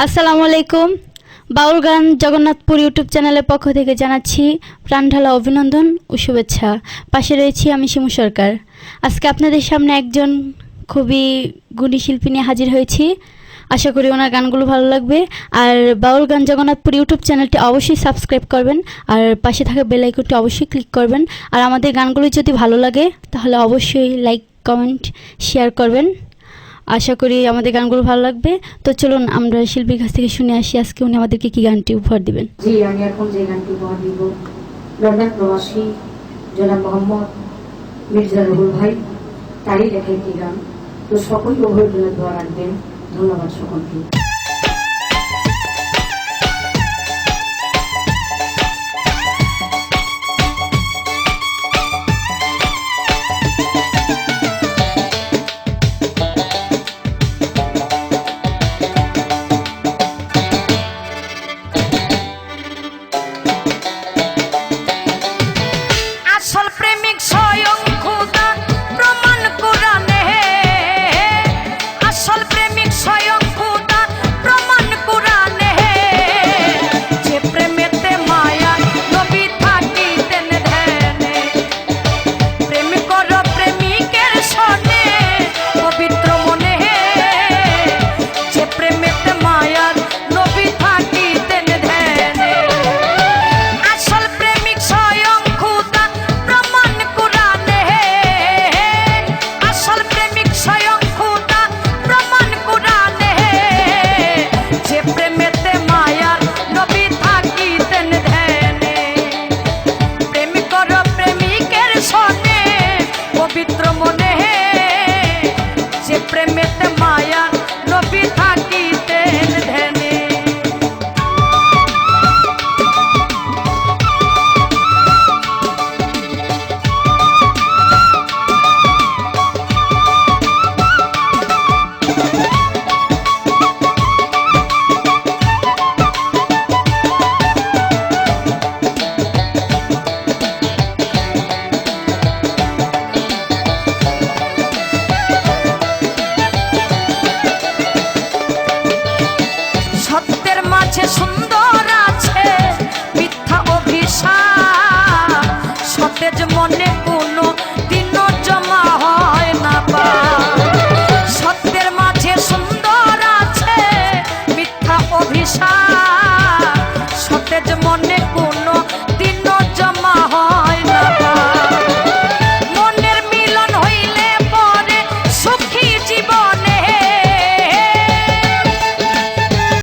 আসসালামু আলাইকুম। বাউল গান জগন্নাথপুর ইউটিউব চ্যানেলের পক্ষ থেকে জানাচ্ছি প্রাণঢালা অভিনন্দন ও শুভেচ্ছা। পাশে রয়েছি আমি শিমু সরকার। আজকে আপনাদের সামনে একজন খুবই গুণী শিল্পী নিয়ে হাজির হয়েছি। আশা করি ওনার গানগুলো ভালো লাগবে। আর বাউল গান জগন্নাথপুর ইউটিউব চ্যানেলটি অবশ্যই সাবস্ক্রাইব করবেন, আর পাশে থাকা বেল আইকনটি অবশ্যই ক্লিক করবেন। আর আমাদের গানগুলো যদি ভালো লাগে তাহলে অবশ্যই লাইক, কমেন্ট, শেয়ার করবেন। আশা করি আমাদের গানগুলো ভালো লাগবে। তো চলুন আমরা শিল্পীর কাছ থেকে শুনে আসি আজকে উনি আমাদেরকে কি গানটি উপহার দিবেন। জি, আমি এখন যে গানটি উপহার দিব লন্ডন প্রবাসী জনাব মোহাম্মদ মির্জা রুহুল ভাই, তারই লেখা একটি গান। তো সকলকে অভিনন্দন দোয়া রাখবেন। ধন্যবাদ সকলকে। আসল প্রেমিক স্বয়ং খোদা প্রমাণ কোরআনে, আসল প্রেমিক স্বয়ং খোদা প্রমাণ কোরআনে, যে প্রেমেতে মায়া নবী থাকিতেন ধ্যানে, প্রেম কর প্রেমিকের সনে পবিত্র মনে, যে প্রেমেতে মায়ার নবী থাকিতেন ধ্যানে। আসল প্রেমিক স্বয়ং খোদা প্রমাণ কোরআনে, আসল প্রেমিক স্বয়ং খোদা প্রমাণ কোরআনে, যে প্রেমেতে মায়ার নবী থাকিতেন ধ্যানে, প্রেম কর প্রেমিকের সনে পবিত্র মনে, যে প্রেমেতে মায়ার নবী থাকিতেন ধ্যানে। সত্যের মাঝে সুন্দর